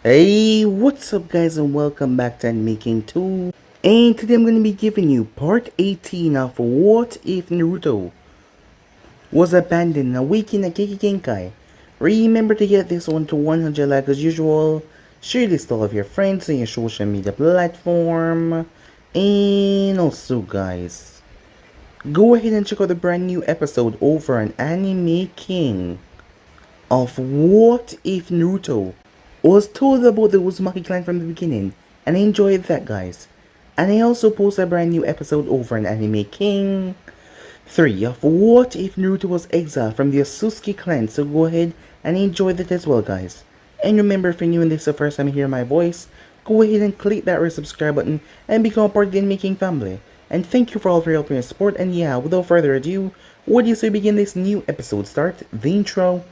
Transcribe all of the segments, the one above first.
Hey, what's up guys and welcome back to Making 2. And today I'm going to be giving you part 18 of What If Naruto Was Abandoned in Awaken at Genkai. Remember to get this one to 100 likes as usual. Share this to all of your friends on your social media platform. And also guys, go ahead and check out the brand new episode over on Anime King of What If Naruto was told about the Uzumaki clan from the beginning, and I enjoyed that guys. And I also posted a brand new episode over on Anime King 3 of What If Naruto Was Exiled from the Asusuki clan, so go ahead and enjoy that as well guys. And remember, if you're new and this is the first time you hear my voice, go ahead and click that red subscribe button and become part of the Anime King family. And thank you for all of your help and your support, and yeah, without further ado, what do you say we begin this new episode? Start the intro.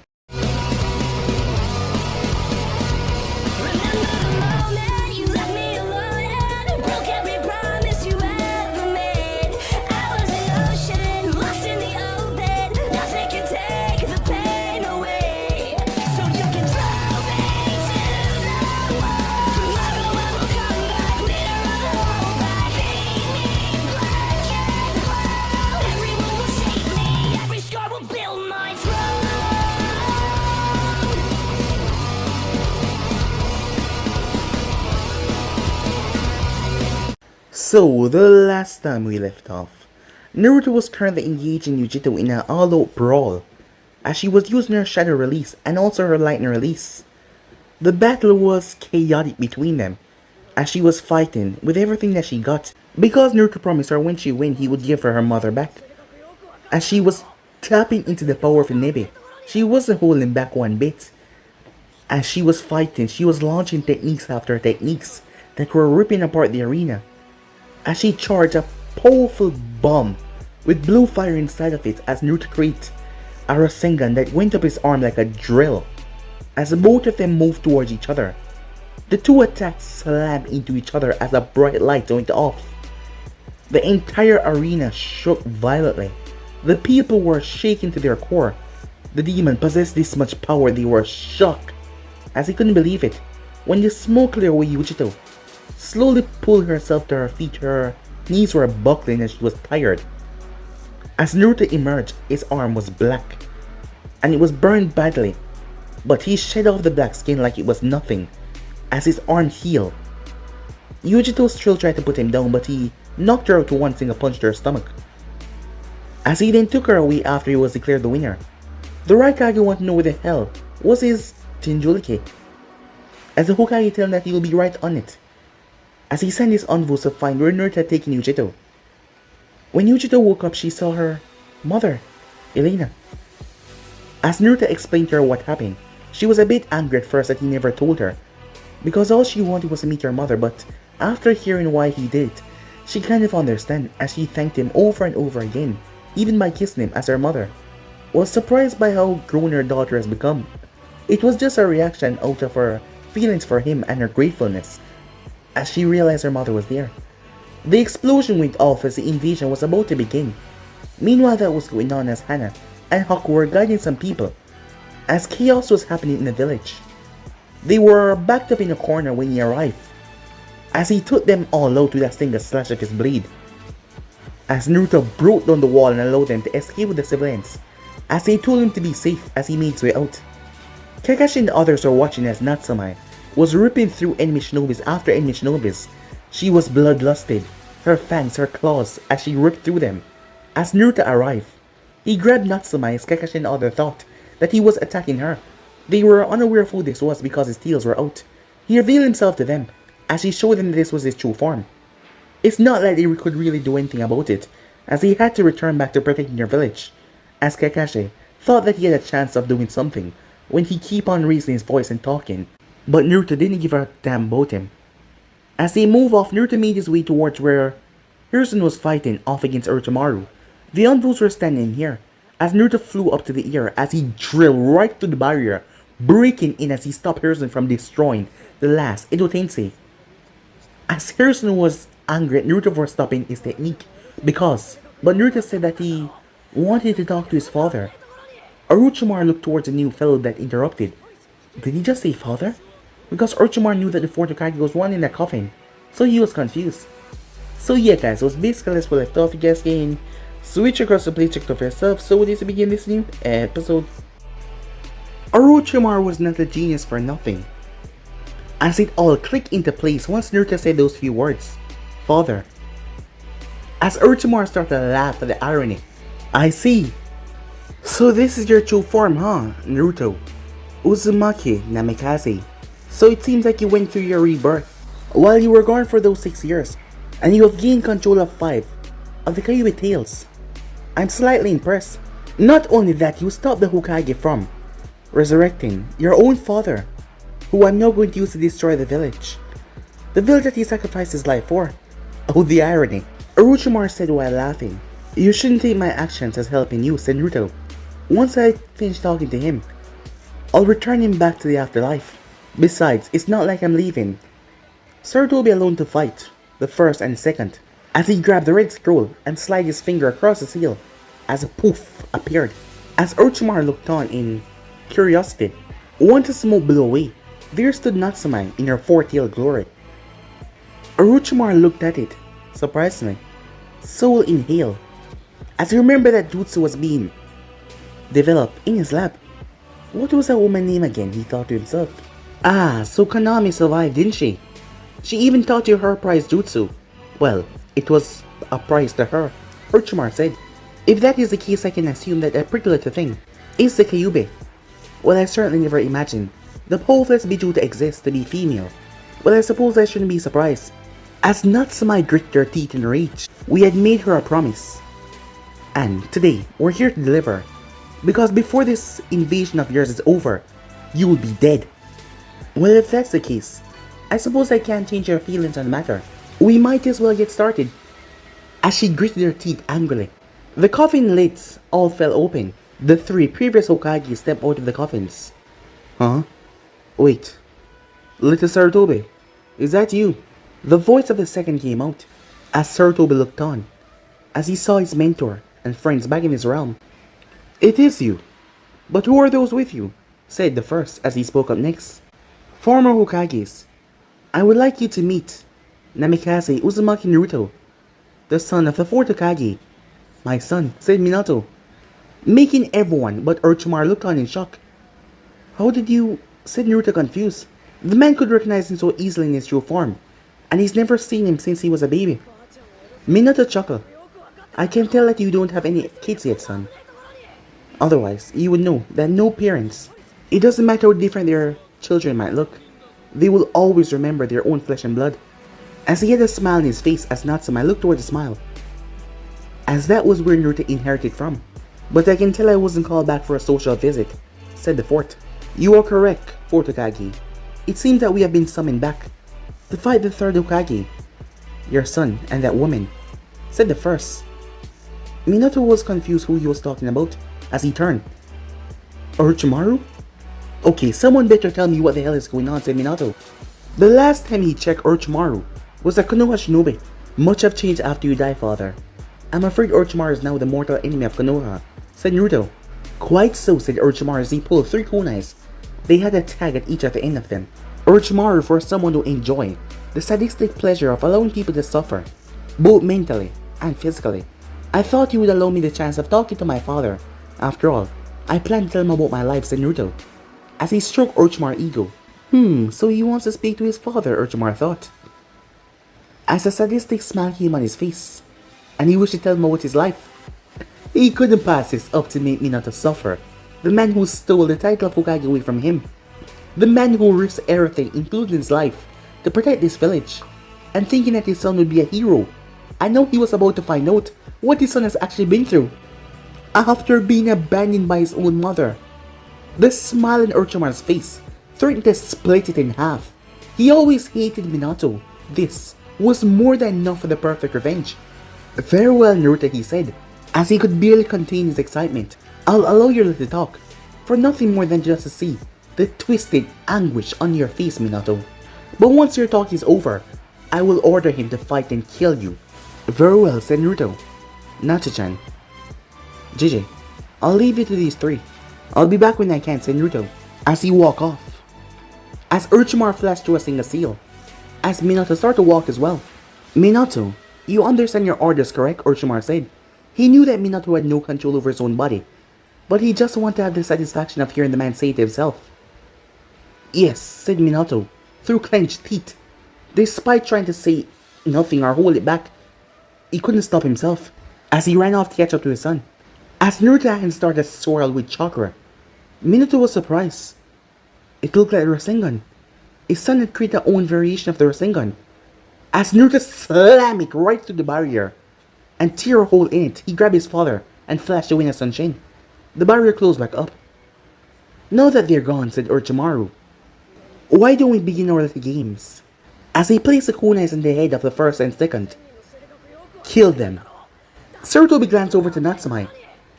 So, the last time we left off, Naruto was currently engaged in Yujito in an all-out brawl, as she was using her Shadow Release and also her Lightning Release. The battle was chaotic between them, as she was fighting with everything that she got, because Naruto promised her when she win he would give her mother back. As she was tapping into the power of Nebe, she wasn't holding back one bit. As she was fighting, she was launching techniques after techniques that were ripping apart the arena, as she charged a powerful bomb with blue fire inside of it as Naruto created a Rasengan that went up his arm like a drill. As both of them moved towards each other, the two attacks slammed into each other as a bright light went off. The entire arena shook violently. The people were shaken to their core. The demon possessed this much power, they were shocked, as they couldn't believe it. When the smoke cleared away, Yujito slowly pulled herself to her feet. Her knees were buckling and she was tired. As Naruto emerged, his arm was black, and it was burned badly, but he shed off the black skin like it was nothing, as his arm healed. Yujito still tried to put him down, but he knocked her out to one single punch to her stomach, as he then took her away after he was declared the winner. The Raikage wanted to know where the hell was his Jinchuriki, as the Hokage told him that he will be right on it, as he sent his envoys to find where Naruto had taken Yujito. When Yujito woke up, she saw her mother, Elena. As Naruto explained to her what happened, she was a bit angry at first that he never told her, because all she wanted was to meet her mother, but after hearing why he did it, she kind of understood, as she thanked him over and over again, even by kissing him, as her mother was surprised by how grown her daughter has become. It was just a reaction out of her feelings for him and her gratefulness, as she realized her mother was there. The explosion went off as the invasion was about to begin. Meanwhile, that was going on as Hana and Haku were guiding some people, as chaos was happening in the village. They were backed up in a corner when he arrived, as he took them all out with a single slash of his blade. As Naruto broke down the wall and allowed them to escape with the civilians, as they told him to be safe as he made his way out. Kakashi and the others were watching as Natsume was ripping through enemy shinobis after enemy shinobis. She was bloodlusted, her fangs, her claws, as she ripped through them. As Naruto arrived, he grabbed Natsume as Kakashi and others thought that he was attacking her. They were unaware of who this was because his tails were out. He revealed himself to them, as he showed them that this was his true form. It's not like they could really do anything about it, as he had to return back to protecting their village, as Kakashi thought that he had a chance of doing something when he keep on raising his voice and talking. But Naruto didn't give a damn about him. As they moved off, Naruto made his way towards where Hiruzen was fighting off against Orochimaru. The envoys were standing here, as Naruto flew up to the air as he drilled right through the barrier, breaking in as he stopped Hiruzen from destroying the last Edo Tensei. As Hiruzen was angry at Naruto for stopping his technique, but Naruto said that he wanted to talk to his father. Orochimaru looked towards the new fellow that interrupted. Did he just say father? because Orochimaru knew that the fourth Hokage was one in that coffin, so he was confused. So yeah guys, so it's basically as we left off. You guys can switch across the play, check it out for yourself. So with this to begin this new episode. Orochimaru was not a genius for nothing, as it all clicked into place once Naruto said those few words, father. As Orochimaru started to laugh at the irony. I see. So this is your true form, huh, Naruto? Uzumaki Namikaze. So it seems like you went through your rebirth while you were gone for those 6 years, and you have gained control of 5 of the Kyuubi tails. I'm slightly impressed. Not only that, you stopped the Hokage from resurrecting your own father, who I'm now going to use to destroy the village. The village that he sacrificed his life for. Oh, the irony. Orochimaru said while laughing. You shouldn't take my actions as helping you, said Naruto. Once I finish talking to him, I'll return him back to the afterlife. Besides, it's not like I'm leaving Saruto will be alone to fight the first and second, as he grabbed the red scroll and slid his finger across the seal as a poof appeared. As Orochimaru looked on in curiosity, once the smoke blew away, there stood Natsume in her four-tailed glory. Orochimaru looked at it, surprisingly. Soul inhale, as he remembered that jutsu was being developed in his lab. What was that woman's name again, he thought to himself. Ah, so Kanami survived, didn't she? She even taught you her prize jutsu. Well, it was a prize to her, Orochimaru said. If that is the case, I can assume that a pretty little thing is the Kyuubi. Well, I certainly never imagined the hopeless bijuu to exist to be female. Well, I suppose I shouldn't be surprised. As Natsume gritted her teeth in rage, we had made her a promise. And today, we're here to deliver. Because before this invasion of yours is over, you will be dead. Well, if that's the case, I suppose I can't change your feelings on the matter. We might as well get started. As she gritted her teeth angrily, the coffin lids all fell open. The 3 previous Hokage stepped out of the coffins. Huh? Wait. Little Sarutobi, is that you? The voice of the second came out, as Sarutobi looked on, as he saw his mentor and friends back in his realm. It is you. But who are those with you? Said the first as he spoke up next. Former Hokages. I would like you to meet Namikaze Uzumaki Naruto, the son of the 4th Hokage. My son, said Minato, making everyone but Orochimaru look on in shock. How did you? Said Naruto confused. The man could recognize him so easily in his true form, and he's never seen him since he was a baby. Minato chuckled. I can tell that you don't have any kids yet, son. Otherwise, you would know that no parents, it doesn't matter how different their children might look, they will always remember their own flesh and blood. As he had a smile on his face as Natsume looked toward the smile, as that was where Naruto inherited from. But I can tell I wasn't called back for a social visit, said the 4th. You are correct, 4th Hokage. It seems that we have been summoned back to fight the 3rd Hokage, your son and that woman, said the 1st. Minato was confused who he was talking about as he turned. Orochimaru? Okay, someone better tell me what the hell is going on, said Minato. The last time he checked Orochimaru was a Konoha shinobi. Much have changed after you die, father. I'm afraid Orochimaru is now the mortal enemy of Konoha, said Naruto. Quite so, said Orochimaru as he pulled 3 kunais. They had a tag at each at the end of them. Orochimaru for someone to enjoy the sadistic pleasure of allowing people to suffer, both mentally and physically. I thought you would allow me the chance of talking to my father. After all, I plan to tell him about my life, said Naruto, as he stroked Orochimaru's ego. So he wants to speak to his father, Orochimaru thought, as a sadistic smile came on his face, and he wished to tell him about his life. He couldn't pass this up to make Minato suffer. The man who stole the title of Hokage away from him. The man who risked everything, including his life, to protect this village, and thinking that his son would be a hero. I know he was about to find out what his son has actually been through, after being abandoned by his own mother. The smile on Orochimaru's face threatened to split it in half. He always hated Minato. This was more than enough for the perfect revenge. Very well, Naruto, he said, as he could barely contain his excitement. I'll allow you to talk, for nothing more than just to see the twisted anguish on your face, Minato. But once your talk is over, I will order him to fight and kill you. Very well, said Naruto. Nato-chan. JJ, I'll leave it to these 3. I'll be back when I can, said Naruto, as he walked off. as Orochimaru flashed through a single seal, as Minato started to walk as well. Minato, you understand your orders, correct? Orochimaru said. He knew that Minato had no control over his own body, but he just wanted to have the satisfaction of hearing the man say it himself. Yes, said Minato, through clenched teeth. Despite trying to say nothing or hold it back, he couldn't stop himself, as he ran off to catch up to his son. As Naruto's hand started to swirl with chakra, Minato was surprised. It looked like the Rasengan. His son had created their own variation of the Rasengan. As Naruto slammed it right through the barrier and tear a hole in it, he grabbed his father and flashed away in a sunshine. The barrier closed back up. Now that they're gone, said Orochimaru, why don't we begin our little games? As he placed the kunais in the head of the first and second. Kill them. Sarutobi glanced over to Natsume.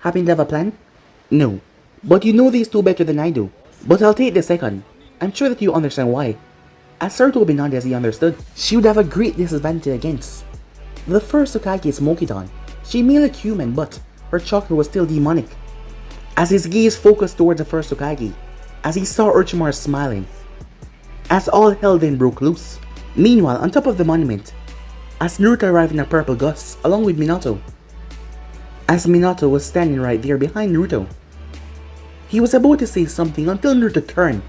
Happen to have a plan? No. But you know these two better than I do. But I'll take the second. I'm sure that you understand why. As Sarutobi nodded as he understood, she would have a great disadvantage against the first Hokage is Mokidan. She may look human, but her chakra was still demonic. As his gaze focused towards the first Hokage, as he saw Orochimaru smiling, as all hell then broke loose. Meanwhile, on top of the monument, as Naruto arrived in a purple gust, along with Minato, as Minato was standing right there behind Naruto. He was about to say something until Naruto turned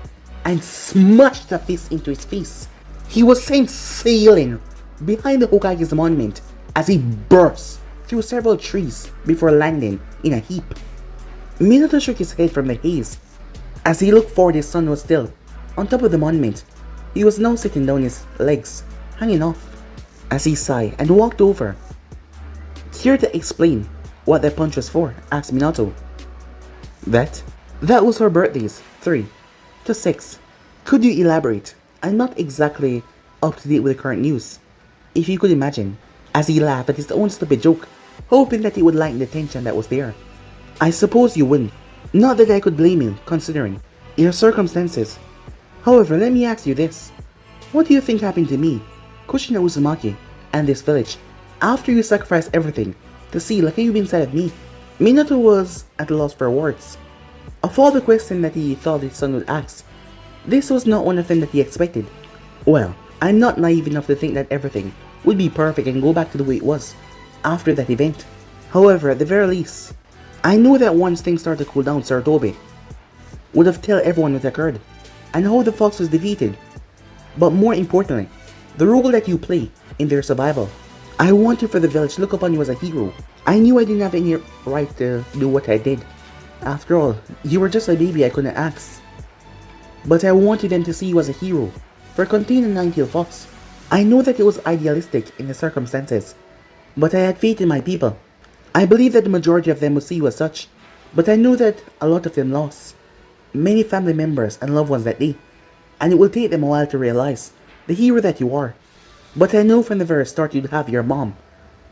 and smashed a fist into his face. He was sent sailing behind the Hokage's monument as he burst through several trees before landing in a heap. Minato shook his head from the haze. As he looked forward, his son was still on top of the monument. He was now sitting down, his legs hanging off. As he sighed and walked over. Here to explain what that punch was for, asked Minato. That was for birthdays, 3 to 6. Could you elaborate? I'm not exactly up to date with the current news. If you could imagine, as he laughed at his own stupid joke, hoping that it would lighten the tension that was there. I suppose you wouldn't. Not that I could blame you, considering your circumstances. However, let me ask you this. What do you think happened to me, Kushina Uzumaki, and this village, after you sacrificed everything to see like you've been inside of me? Minato was at a loss for words. Of all the questions that he thought his son would ask, this was not one of them that he expected. Well, I'm not naive enough to think that everything would be perfect and go back to the way it was after that event. However, at the very least, I know that once things started to cool down, Sarutobi would have told everyone what occurred and how the fox was defeated. But more importantly, the role that you play in their survival. I wanted for the village to look upon you as a hero. I knew I didn't have any right to do what I did. After all, you were just a baby I couldn't ask. But I wanted them to see you as a hero for containing a nine-tailed fox. I know that it was idealistic in the circumstances, but I had faith in my people. I believe that the majority of them would see you as such, but I know that a lot of them lost many family members and loved ones that day, and it will take them a while to realize the hero that you are. But I know from the very start you'd have your mom,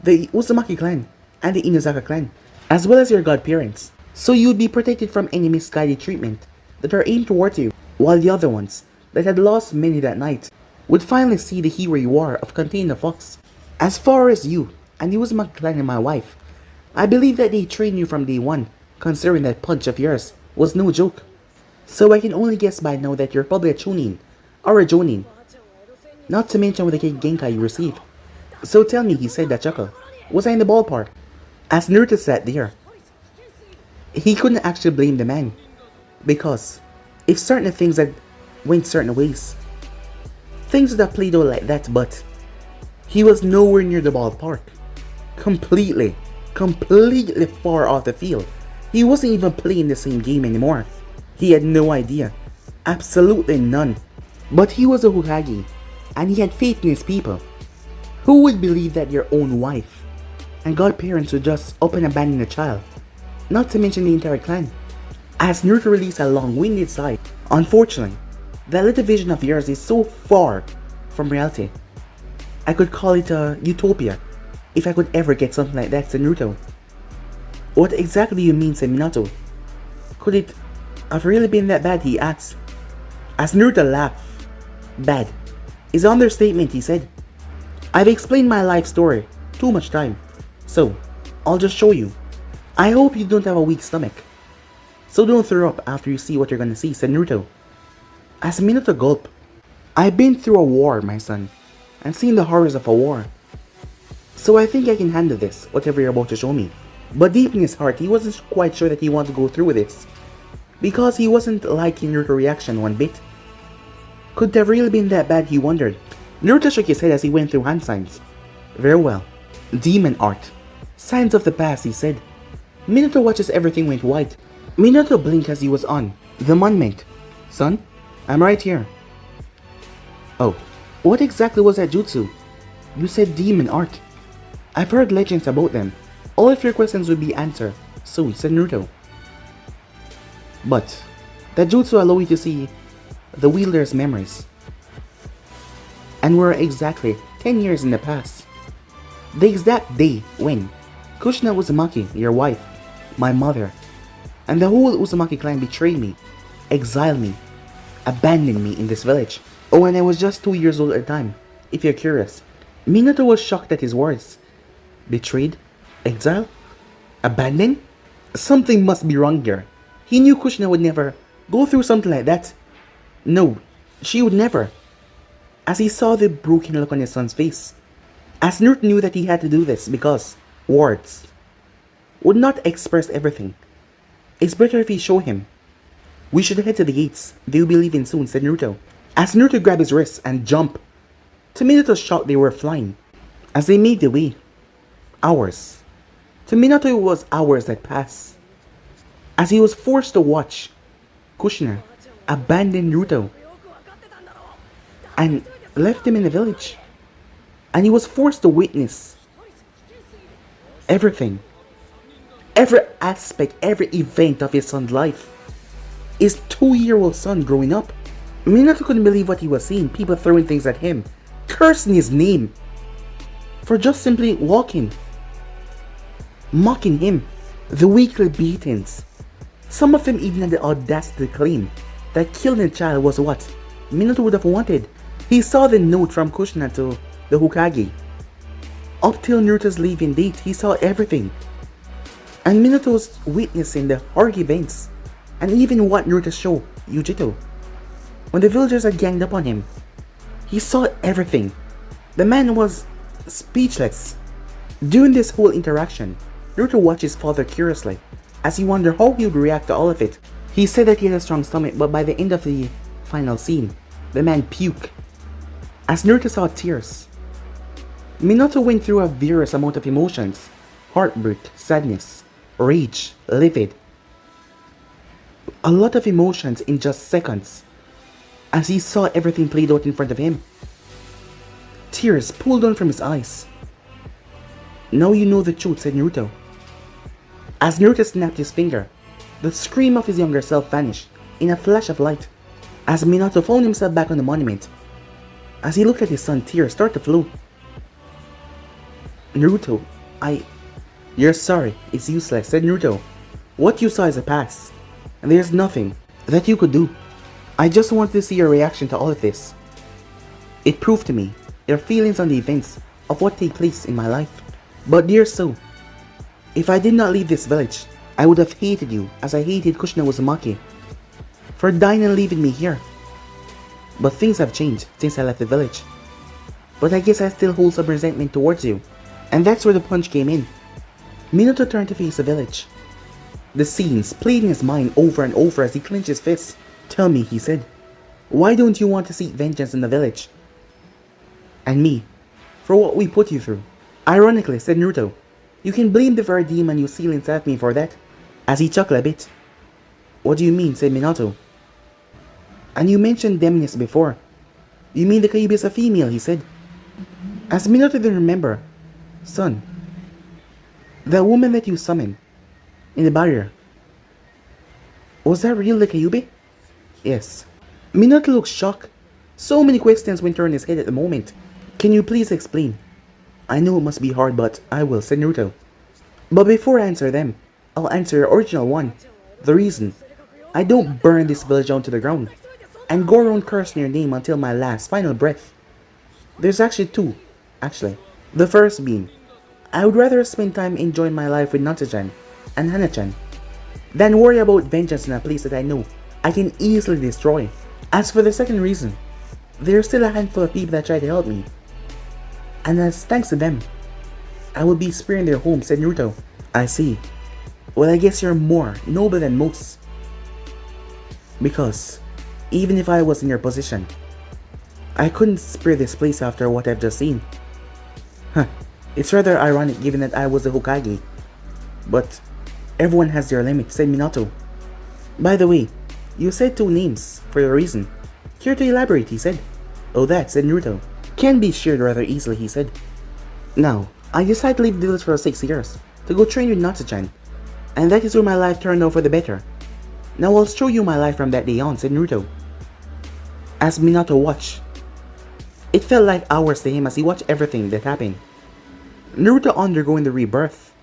the Uzumaki clan, and the Inuzaka clan, as well as your godparents, so you'd be protected from any misguided treatment that are aimed towards you, while the other ones that had lost many that night would finally see the hero you are of containing the fox. As far as you and the Uzumaki clan and my wife, I believe that they trained you from day one, considering that punch of yours was no joke. So I can only guess by now that you're probably a Chunin or a Jonin, not to mention with the Genkai you received. So tell me, he said that chuckle, was I in the ballpark? As Naruto sat there, he couldn't actually blame the man, because if certain things had went certain ways, things would have played out like that, but he was nowhere near the ballpark. Completely far off the field. He wasn't even playing the same game anymore. He had no idea. Absolutely none. But he was a Hokage, and he had faith in his people. Who would believe that your own wife and godparents would just up and abandon a child? Not to mention the entire clan. As Naruto released a long-winded sigh, unfortunately, that little vision of yours is so far from reality. I could call it a utopia, if I could ever get something like that, said Naruto. What exactly do you mean, said Minato? Could it have really been that bad, he asked. As Naruto laughed. Bad is an understatement, he said. I've explained my life story too much time, so I'll just show you. I hope you don't have a weak stomach, so don't throw up after you see what you're gonna see, said Naruto. As Minato gulped, I've been through a war, my son, and seen the horrors of a war. So I think I can handle this, whatever you're about to show me. But deep in his heart, he wasn't quite sure that he wanted to go through with this, because he wasn't liking Naruto's reaction one bit. Could it have really been that bad, he wondered. Naruto shook his head as he went through hand signs. Very well. Demon art. Signs of the past, he said. Minato watched as everything went white. Minato blinked as he was on. The monument. Son, I'm right here. Oh, what exactly was that jutsu? You said demon art. I've heard legends about them. All of your questions would be answered soon, said Naruto. But that jutsu allows you to see the wielder's memories. And we're exactly 10 years in the past. The exact day when Kushina Uzumaki, your wife, my mother, and the whole Uzumaki clan betrayed me, exiled me, abandoned me in this village. Oh, and I was just 2 years old at the time, if you're curious. Minato was shocked at his words. Betrayed? Exile? Abandoned? Something must be wrong here. He knew Kushina would never go through something like that. No, she would never. As he saw the broken look on his son's face. As Naruto knew that he had to do this because words would not express everything. It's better if he show him. We should head to the gates. They will be leaving soon, said Naruto. As Naruto grabbed his wrist and jumped, to Minato's shock they were flying. As they made their way, hours. To Minato it was hours that passed. As he was forced to watch Kushina abandon Naruto and left him in the village. And he was forced to witness everything. Every aspect, every event of his son's life. His 2-year-old son growing up. Minato couldn't believe what he was seeing. People throwing things at him, cursing his name for just simply walking, mocking him. The weekly beatings. Some of them even had the audacity to claim that killing a child was what Minato would have wanted. He saw the note from Kushina to the Hokage. Up till Naruto's leaving date, he saw everything. And Minato was witnessing the horror events, and even what Naruto showed Yujito. When the villagers had ganged up on him, he saw everything. The man was speechless. During this whole interaction, Naruto watched his father curiously, as he wondered how he would react to all of it. He said that he had a strong stomach, but by the end of the final scene, the man puked. As Naruto saw tears, Minato went through a various amount of emotions. Heartbreak, sadness, rage, livid. A lot of emotions in just seconds, as he saw everything played out in front of him. Tears pulled down from his eyes. Now you know the truth, said Naruto. As Naruto snapped his finger, the scream of his younger self vanished in a flash of light. As Minato found himself back on the monument, as he looked at his son, tears started to flow. Naruto, You're sorry, it's useless, said Naruto. What you saw is the past, and there's nothing that you could do. I just wanted to see your reaction to all of this. It proved to me your feelings on the events of what take place in my life. But dear soul, if I did not leave this village, I would have hated you as I hated Kushina Uzumaki for dying and leaving me here. But things have changed since I left the village. But I guess I still hold some resentment towards you. And that's where the punch came in. Minato turned to face the village. The scenes played in his mind over and over as he clenched his fists. Tell me, he said, why don't you want to seek vengeance in the village? And me, for what we put you through. Ironically, said Naruto, you can blame the very demon you seal inside me for that. As he chuckled a bit. What do you mean, said Minato. And you mentioned demoness before. You mean the Kyuubi is a female, he said. As Minato didn't remember, son, the woman that you summoned in the barrier, was that real the Kyuubi? Yes. Minato looked shocked. So many questions went through his head at the moment. Can you please explain? I know it must be hard, but I will, said Naruto. But before I answer them, I'll answer your original one. The reason I don't burn this village down to the ground and go around cursing your name until my last final breath. There's actually two, The first being, I would rather spend time enjoying my life with Nato-chan and Hana-chan than worry about vengeance in a place that I know I can easily destroy. As for the second reason, there's still a handful of people that try to help me. And as thanks to them, I will be sparing their homes, said Naruto. I see. Well, I guess you're more noble than most. Because, even if I was in your position, I couldn't spare this place after what I've just seen. Huh, it's rather ironic given that I was the Hokage. But, everyone has their limits, said Minato. By the way, you said 2 names for a reason. Care to elaborate, he said. Oh, that, said Naruto. Can be shared rather easily, he said. Now, I decided to leave the village for 6 years, to go train with Natsu-chan, and that is where my life turned out for the better. Now I'll show you my life from that day on, said Naruto. As Minato watched, it felt like hours to him as he watched everything that happened. Naruto undergoing the rebirth.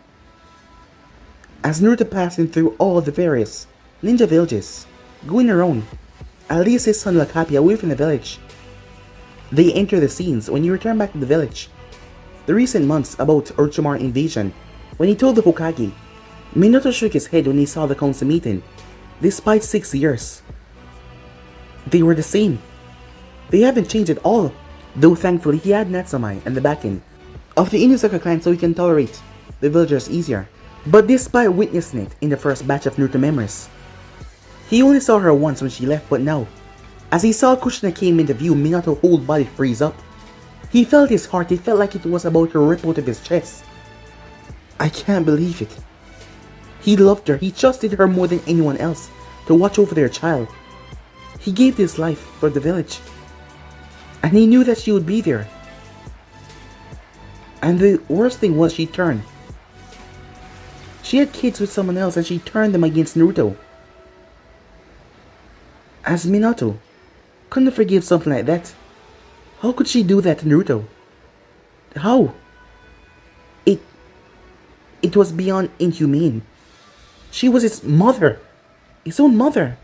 As Naruto passing through all the various ninja villages, going around, at least his son looked happy away from the village. They enter the scenes when he returned back to the village. The recent months about Orochimaru invasion, when he told the Hokage, Minato shook his head when he saw the council meeting. Despite 6 years, they were the same. They haven't changed at all. Though thankfully he had Natsume and the backing of the Inuzuka clan so he can tolerate the villagers easier. But despite witnessing it in the first batch of Naruto memories, he only saw her once when she left, but now, as he saw Kushina came into view, Minato's whole body freeze up. He felt his heart, it felt like it was about to rip out of his chest. I can't believe it. He loved her, he trusted her more than anyone else to watch over their child. He gave his life for the village. And he knew that she would be there. And the worst thing was she turned. She had kids with someone else and she turned them against Naruto. As Minato couldn't forgive something like that. How could she do that to Naruto? How? It was beyond inhumane. She was his mother. His own mother.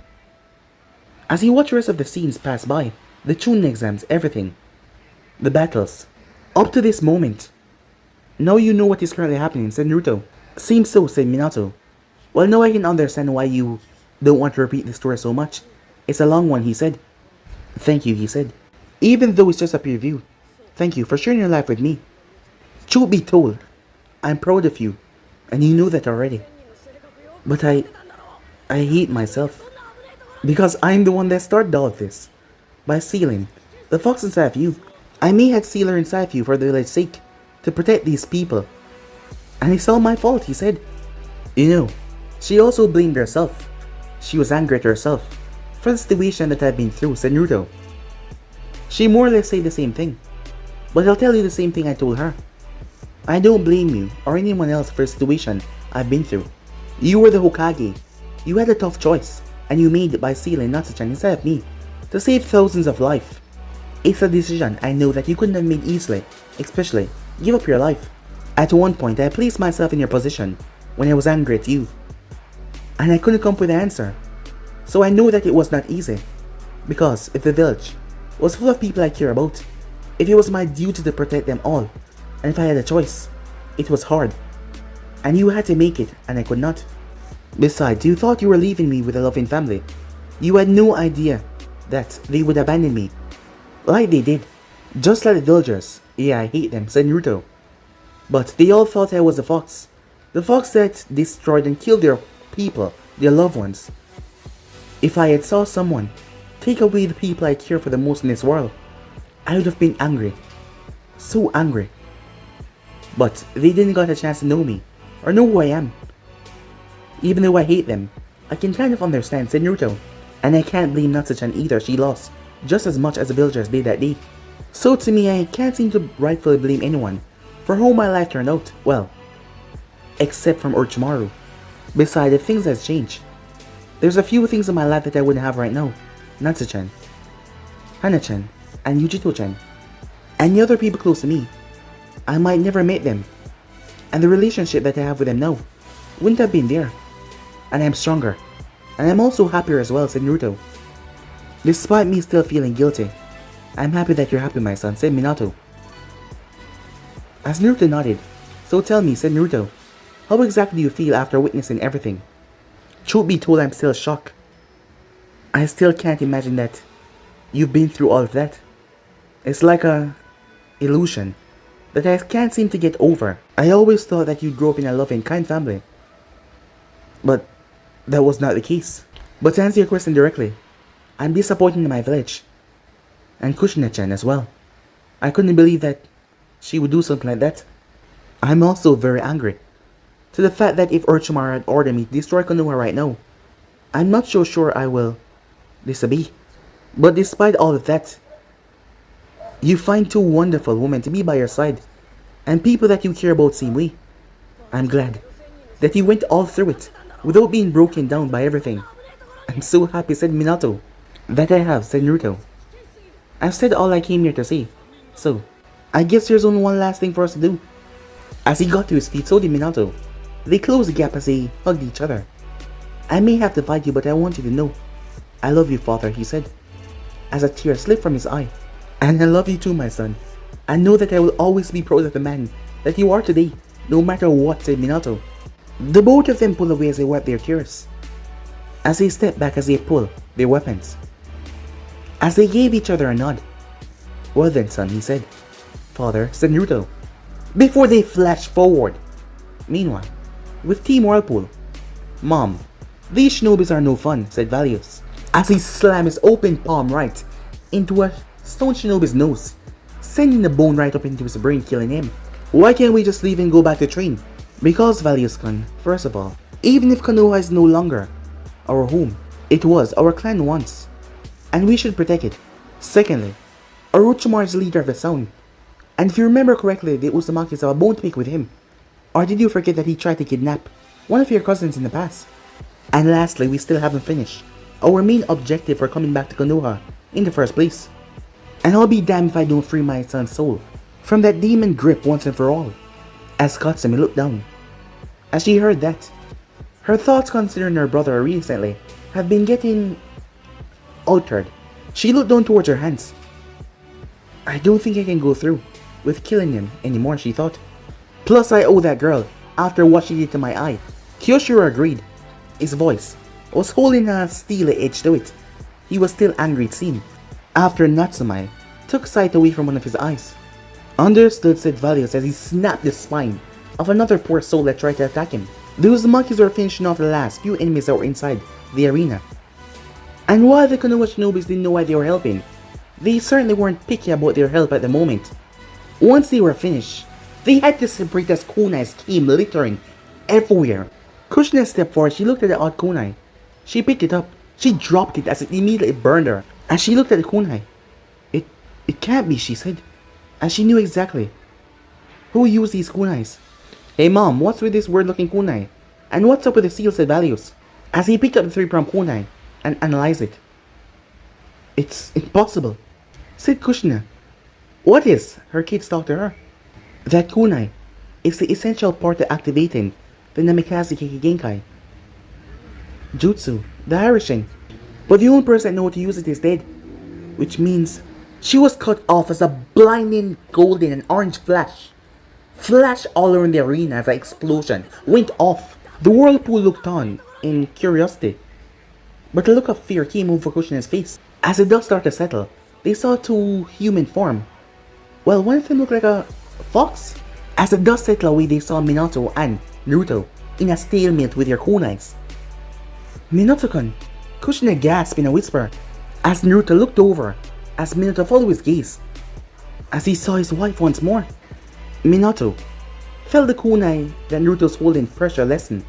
As he watched the rest of the scenes pass by, the Chunin exams, everything, the battles, up to this moment. Now you know what is currently happening, said Naruto. Seems so, said Minato. Well, now I can understand why you don't want to repeat the story so much. It's a long one, he said. Thank you, he said. Even though it's just a preview, thank you for sharing your life with me. Truth be told, I'm proud of you, and you know that already. But I hate myself. Because I'm the one that started all of this. By sealing the fox inside of you. I may have sealed her inside of you for the village's sake, to protect these people. And it's all my fault, he said. You know, she also blamed herself. She was angry at herself for the situation that I've been through, said Naruto. She more or less said the same thing. But I'll tell you the same thing I told her. I don't blame you or anyone else for the situation I've been through. You were the Hokage. You had a tough choice, and you made it by sealing Natsu-chan instead of me, to save thousands of lives. It's a decision I know that you couldn't have made easily, especially give up your life. At one point, I placed myself in your position when I was angry at you, and I couldn't come up with an answer. So I know that it was not easy, because if the village was full of people I care about, if it was my duty to protect them all, and if I had a choice, it was hard. And you had to make it, and I could not. Besides, you thought you were leaving me with a loving family. You had no idea that they would abandon me, like they did. Just like the villagers. Yeah, I hate them, said Naruto. But they all thought I was the fox that destroyed and killed their people, their loved ones. If I had saw someone take away the people I care for the most in this world, I would have been angry. So angry. But they didn't get a chance to know me, or know who I am. Even though I hate them, I can kind of understand, said Naruto. And I can't blame Natsu-chan either, she lost just as much as the villagers did that day. So to me, I can't seem to rightfully blame anyone for how my life turned out, well, except from Orochimaru. Besides, if things has changed, there's a few things in my life that I wouldn't have right now. Natsu-chan, Hana-chan, and Yujito-chan, and the other people close to me. I might never meet them, and the relationship that I have with them now wouldn't have been there. And I'm stronger, and I'm also happier as well, said Naruto. Despite me still feeling guilty, I'm happy that you're happy, my son, said Minato. As Naruto nodded, so tell me, said Naruto, how exactly do you feel after witnessing everything? Truth be told, I'm still shocked. I still can't imagine that you've been through all of that. It's like a illusion that I can't seem to get over. I always thought that you'd grow up in a loving, kind family. But that was not the case. But to answer your question directly, I'm disappointed in my village. And Kushina-chan as well. I couldn't believe that she would do something like that. I'm also very angry. To the fact that if Orochimaru had ordered me to destroy Konoha right now, I'm not so sure I will disobey. But despite all of that, you find two wonderful women to be by your side, and people that you care about same way. I'm glad that you went all through it without being broken down by everything. I'm so happy, said Minato. That I have, said Naruto. I've said all I came here to say, so I guess there's only one last thing for us to do. As he got to his feet, so did Minato. They closed the gap as they hugged each other. I may have to fight you, but I want you to know. I love you, father, he said, as a tear slipped from his eye. And I love you too, my son. I know that I will always be proud of the man that you are today, no matter what, said Minato. The both of them pulled away as they wiped their tears. As they stepped back as they pulled their weapons. As they gave each other a nod. Well then, son, he said. Father, said Naruto, before they flashed forward. Meanwhile, with Team Whirlpool, Mom, these shinobis are no fun, said Valius, as he slammed his open palm right into a stone shinobi's nose, sending the bone right up into his brain, killing him. Why can't we just leave and go back to train? Because Valius-kun, first of all, even if Konoha is no longer our home, it was our clan once, and we should protect it. Secondly, Orochimaru is the leader of the Sound, and if you remember correctly, the Uzumakis have a bone to pick with him. Or did you forget that he tried to kidnap one of your cousins in the past? And lastly, we still haven't finished our main objective for coming back to Konoha in the first place. And I'll be damned if I don't free my son's soul from that demon grip once and for all. As Katsumi looked down. As she heard that, her thoughts concerning her brother recently have been getting altered. She looked down towards her hands. I don't think I can go through with killing him anymore, she thought. Plus I owe that girl after what she did to my eye. Kyoshiro agreed. His voice was holding a steely edge to it. He was still angry, it seemed. After Natsume took sight away from one of his eyes. Understood, said Valius as he snapped the spine of another poor soul that tried to attack him. Those monkeys were finishing off the last few enemies that were inside the arena. And while the Konoha shinobis didn't know why they were helping, they certainly weren't picky about their help at the moment. Once they were finished, they had to separate as kunais came littering everywhere. Kushina stepped forward. She looked at the odd kunai. She picked it up. She dropped it as it immediately burned her. As she looked at the kunai, It can't be, she said, as she knew exactly who used these kunais. Hey mom, what's with this weird-looking kunai? And what's up with the seal, said Valius, as he picked up the three-pronged kunai and analyzed it. It's impossible, said Kushina. What is? Her kids talked to her. That kunai is the essential part to activating the Namikaze Kekkei Genkai Jutsu, the Irishing. But the only person that knows how to use it is dead, which means she was cut off as a blinding golden and orange flash flashed all around the arena as an explosion went off. The whirlpool looked on in curiosity, but a look of fear came over Kushina's face. As the dust started to settle, they saw two human forms. Well, one of them looked like a fox. As the dust settled away, they saw Minato and Naruto in a stalemate with their kunais. Minato-kun, Kushina gasped in a whisper as Naruto looked over as Minato followed his gaze as he saw his wife once more. Minato felt the kunai that Naruto was holding pressure lessen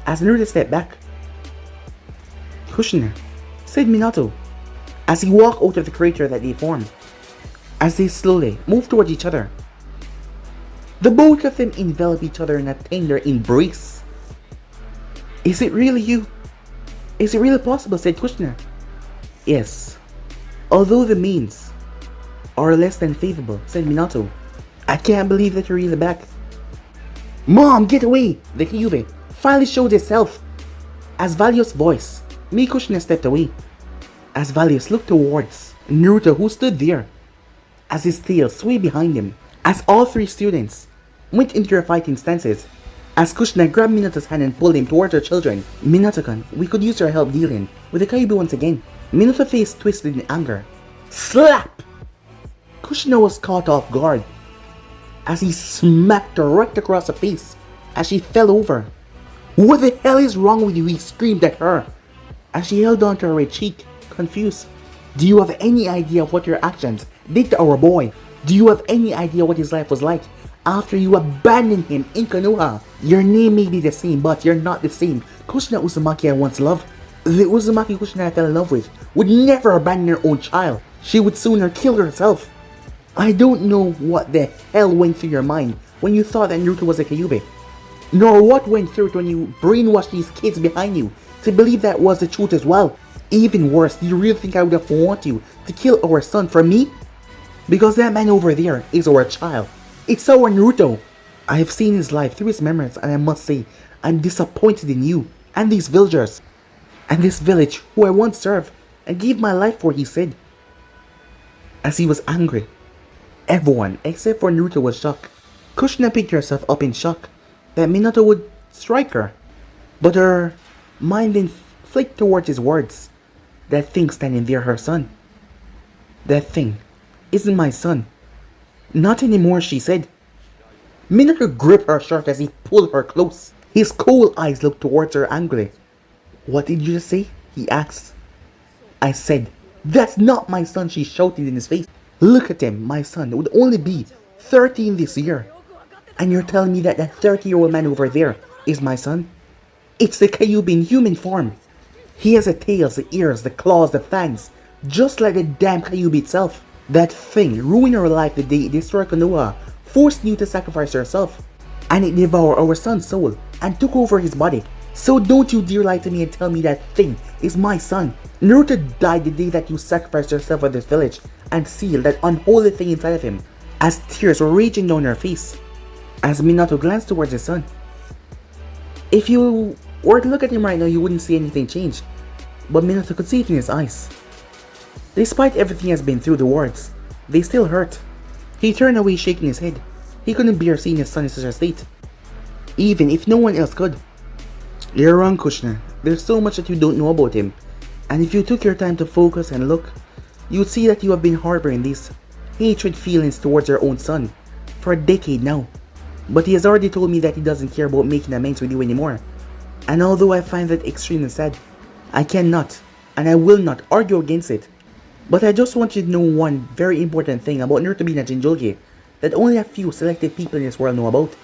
as Naruto stepped back. Kushina, said Minato as he walked out of the crater that they formed. As they slowly moved towards each other, the both of them enveloped each other in a tender embrace. Is it really you? Is it really possible? Said Kushina. Yes, although the means are less than favorable, said Minato. I can't believe that you're really back. Mom, get away! The Kyuubi finally showed itself as Valius' voice. Kushina stepped away as Valius looked towards Naruto, who stood there as his tail swayed behind him. As all three students went into their fighting stances, as Kushina grabbed Minato's hand and pulled him towards her children. Minato-kun, we could use your help dealing with the Kyuubi once again. Minato's face twisted in anger. Slap! Kushina was caught off guard as he smacked her right across the face as she fell over. "What the hell is wrong with you?" he screamed at her as she held onto her right cheek, confused. "Do you have any idea of what your actions did to our boy? Do you have any idea what his life was like after you abandoned him in Konoha? Your name may be the same, but you're not the same Kushina Uzumaki I once loved. The Uzumaki Kushina I fell in love with would never abandon her own child. She would sooner kill herself." I don't know what the hell went through your mind when you thought that Naruto was a Kyuubi, nor what went through it when you brainwashed these kids behind you to believe that was the truth as well. Even worse, do you really think I would have wanted you to kill our son for me? Because that man over there is our child. It's our Naruto. I have seen his life through his memories, and I must say, I'm disappointed in you and these villagers and this village who I once served and gave my life for, he said. As he was angry, everyone except for Naruto was shocked. Kushina picked herself up in shock that Minato would strike her, but her mind then flicked towards his words. That thing standing there, her son. That thing isn't my son. Not anymore, she said. Minato gripped her shirt as he pulled her close. His cold eyes looked towards her angrily. "What did you just say?" he asked. "I said, that's not my son," she shouted in his face. "Look at him, my son would only be 13 this year. And you're telling me that 30-year-old man over there is my son? It's the Kyuubi in human form. He has the tails, the ears, the claws, the fangs, just like the damn Kyuubi itself. That thing ruined her life the day it destroyed Konoha, forced you to sacrifice yourself, and it devoured our son's soul and took over his body. So don't you dare lie to me and tell me that thing is my son. Naruto died the day that you sacrificed yourself for this village and sealed that unholy thing inside of him," as tears were raging down her face. As Minato glanced towards his son. If you were to look at him right now, you wouldn't see anything change, but Minato could see it in his eyes. Despite everything he has been through, the words, they still hurt. He turned away, shaking his head. He couldn't bear seeing his son in such a state, even if no one else could. "You're wrong, Kushina. There's so much that you don't know about him, and if you took your time to focus and look, you would see that you have been harboring these hatred feelings towards your own son for a decade now. But he has already told me that he doesn't care about making amends with you anymore. And although I find that extremely sad, I cannot and I will not argue against it. But I just want you to know one very important thing about Naruto being a Jinchuriki that only a few selected people in this world know about.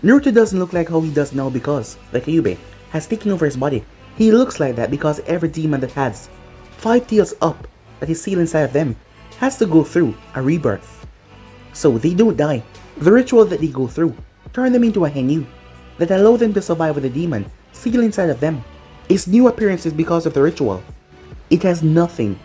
Naruto doesn't look like how he does now because the Kyuubi has taken over his body. He looks like that because every demon that has 5 tails up that is sealed inside of them has to go through a rebirth. So they don't die. The ritual that they go through turn them into a Henyu that allow them to survive with a demon sealed inside of them. His new appearance is because of the ritual. It has nothing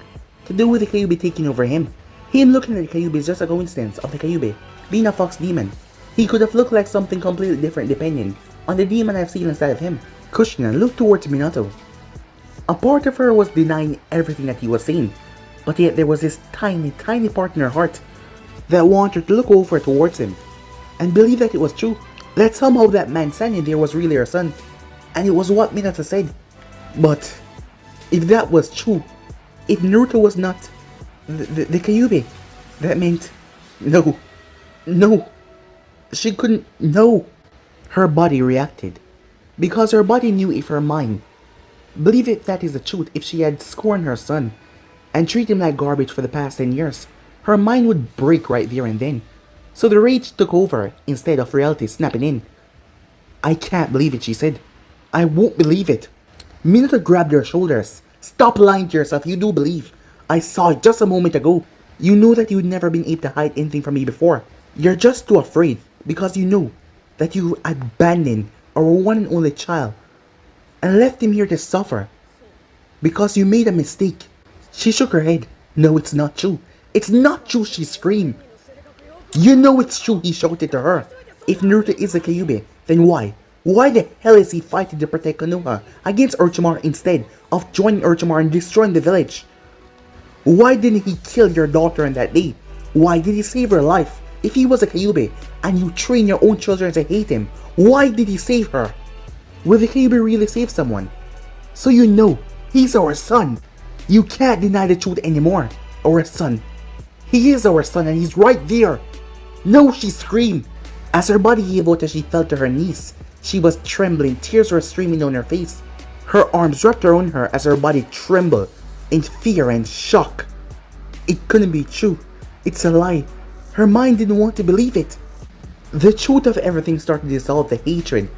to do with the Kyuubi taking over him. Him looking at the Kyuubi is just a coincidence of the Kyuubi being a fox demon. He could have looked like something completely different depending on the demon I've seen inside of him. Kushina looked towards Minato. A part of her was denying everything that he was saying, but yet there was this tiny part in her heart that wanted to look over towards him and believe that it was true. That somehow that man standing there was really her son, and it was what Minato said. But if that was true, if Naruto was not the Kyuubi, that meant no, she couldn't. No. Her body reacted because her body knew if her mind believed if that is the truth, if she had scorned her son and treated him like garbage for the past 10 years, her mind would break right there and then. So the rage took over instead of reality snapping in. "I can't believe it," she said. "I won't believe it." Minato grabbed her shoulders. "Stop lying to yourself, you do believe. I saw it just a moment ago. You know that you've never been able to hide anything from me before. You're just too afraid because you know that you abandoned our one and only child and left him here to suffer because you made a mistake." She shook her head. "No, it's not true. It's not true," she screamed. "You know it's true," he shouted to her. "If Naruto is a Kyuubi, then why? Why the hell is he fighting to protect Konoha against Orochimaru instead of joining Orochimaru and destroying the village? Why didn't he kill your daughter on that day? Why did he save her life? If he was a Kyuubi and you train your own children to hate him, why did he save her? Will the Kyuubi really save someone? So you know, he's our son. You can't deny the truth anymore. Our son He is our son and he's right there! No, she screamed! As her body gave out as she fell to her knees, she was trembling, tears were streaming down her face. Her arms wrapped around her as her body trembled in fear and shock. It couldn't be true. It's a lie. Her mind didn't want to believe it. The truth of everything started to dissolve the hatred.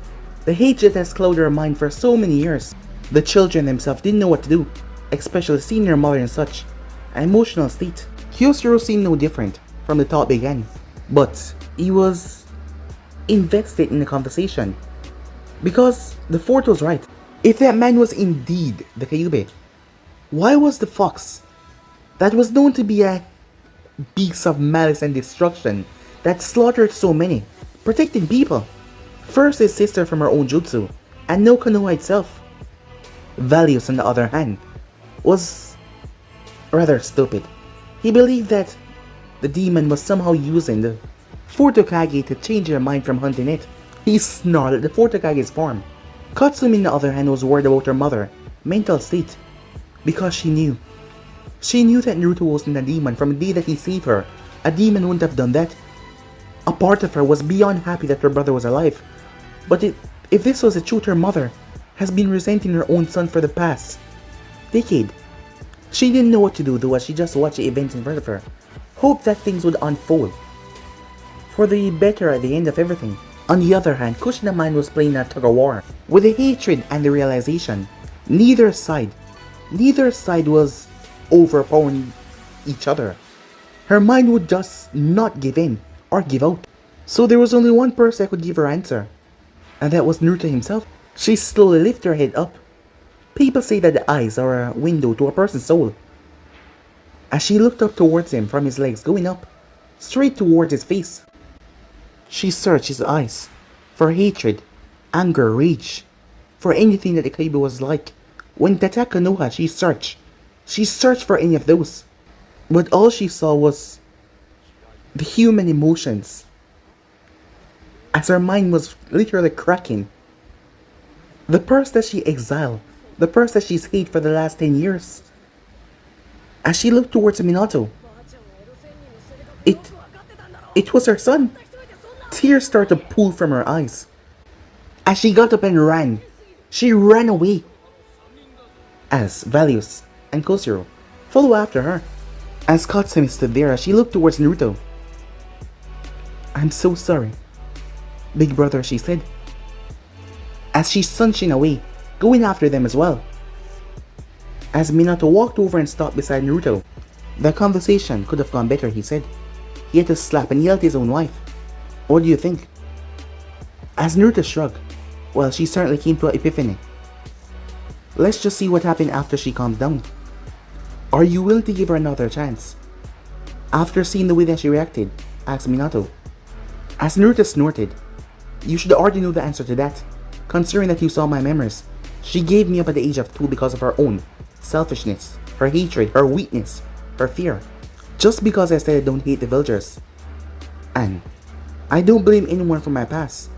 The hatred has clouded her mind for so many years. The children themselves didn't know what to do, especially seeing their mother in such an emotional state. Kyusuro seemed no different from the thought began, but he was invested in the conversation. Because the fourth was right. If that man was indeed the Kyuubi, why was the fox that was known to be a beast of malice and destruction that slaughtered so many, protecting people? First his sister from her own jutsu, and no Konoha itself. Valius, on the other hand, was rather stupid. He believed that the demon was somehow using the fourth Hokage to change her mind from hunting it. He snarled at the fourth Hokage's form. Katsumi, on the other hand, was worried about her mother, mental state, because she knew. She knew that Naruto wasn't a demon from the day that he saved her. A demon wouldn't have done that. A part of her was beyond happy that her brother was alive. But if this was the truth, her mother has been resenting her own son for the past decade. She didn't know what to do though, as she just watched the events in front of her. Hoped that things would unfold for the better at the end of everything. On the other hand, Kushina's mind was playing a tug of war with the hatred and the realization neither side was overpowering each other. Her mind would just not give in or give out. So there was only one person that could give her answer, and that was Naruto himself. She slowly lifted her head up. People say that the eyes are a window to a person's soul. As she looked up towards him from his legs going up, straight towards his face, she searched his eyes for hatred, anger, rage, for anything that the Kyuubi was like. When it attacked Konoha, she searched for any of those. But all she saw was the human emotions. As her mind was literally cracking. The person that she exiled, the person that she's hated for the last 10 years. As she looked towards Minato, it was her son. Tears started to pool from her eyes. As she got up and ran, she ran away. As Valius and Koshiro followed after her. As Katsumi stood there, as she looked towards Naruto. "I'm so sorry, big brother," she said. As she sunshine away, going after them as well. As Minato walked over and stopped beside Naruto. The conversation could have gone better, he said. He had to slap and yell at his own wife. "What do you think?" As Naruto shrugged, well, she certainly came to an epiphany. "Let's just see what happened after she calms down. Are you willing to give her another chance?" After seeing the way that she reacted, asked Minato. As Naruto snorted, "You should already know the answer to that, considering that you saw my memories. She gave me up at the age of 2 because of her own selfishness, her hatred, her weakness, her fear. Just because I said I don't hate the villagers. And I don't blame anyone for my past.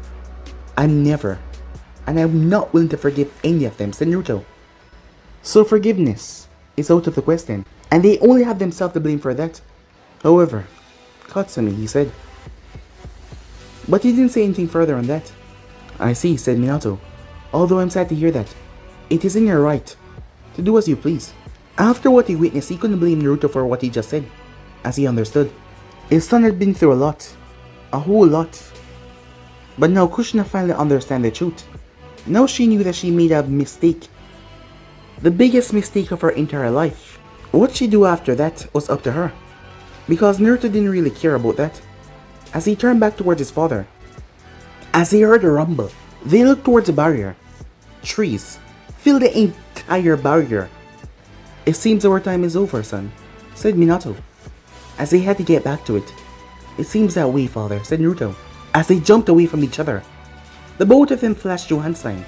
I'm not willing to forgive any of them," said Naruto. So forgiveness is out of the question, and they only have themselves to blame for that. However, Katsumi, he said. But he didn't say anything further on that. "I see," said Minato. "Although I'm sad to hear that. It is in your right to do as you please." After what he witnessed, he couldn't blame Naruto for what he just said, as he understood. His son had been through a lot. A whole lot. But now Kushina finally understood the truth. Now she knew that she made a mistake. The biggest mistake of her entire life. What she do after that was up to her. Because Naruto didn't really care about that. As he turned back towards his father. As he heard a rumble, they looked towards the barrier. Trees filled the entire barrier. "It seems our time is over, son," said Minato. As they had to get back to it. "It seems that way, father," said Naruto. As they jumped away from each other. The both of them flashed Johan's sign.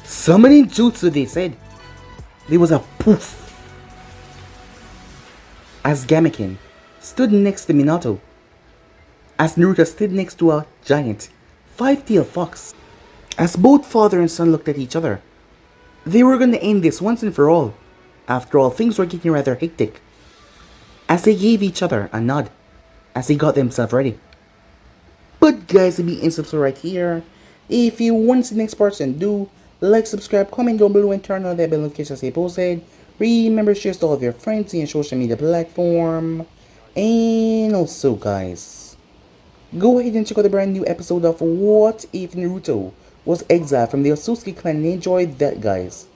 "Summoning jutsu," they said. There was a poof. As Gamekin stood next to Minato. As Naruto stood next to a giant, 5-tailed fox. As both father and son looked at each other. They were going to end this once and for all. After all, things were getting rather hectic. as they gave each other a nod as they got themselves ready. But guys, to be in subscribe right here. If you want to see the next part, then do like, subscribe, comment down below, and turn on that bell notification as I posted. Remember, share to all of your friends and social media platform. And also, guys, go ahead and check out the brand new episode of What If Naruto Was Exiled from the Otsutsuki clan and enjoy that, guys.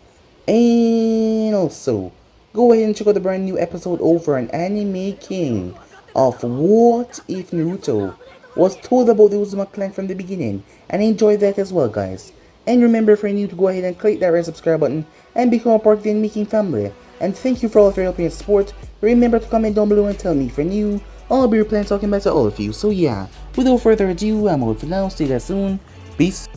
And also, go ahead and check out the brand new episode over on Anime King of What If Naruto Was Told About the Uzumaki clan from the beginning, and enjoy that as well, guys. And remember, for you to go ahead and click that red subscribe button and become a part of the Making family. And thank you for all of your help and support. Remember to comment down below and tell me if you're new. I'll be replying talking back to all of you. So yeah, without further ado, I'm out for now. Stay there soon. Peace.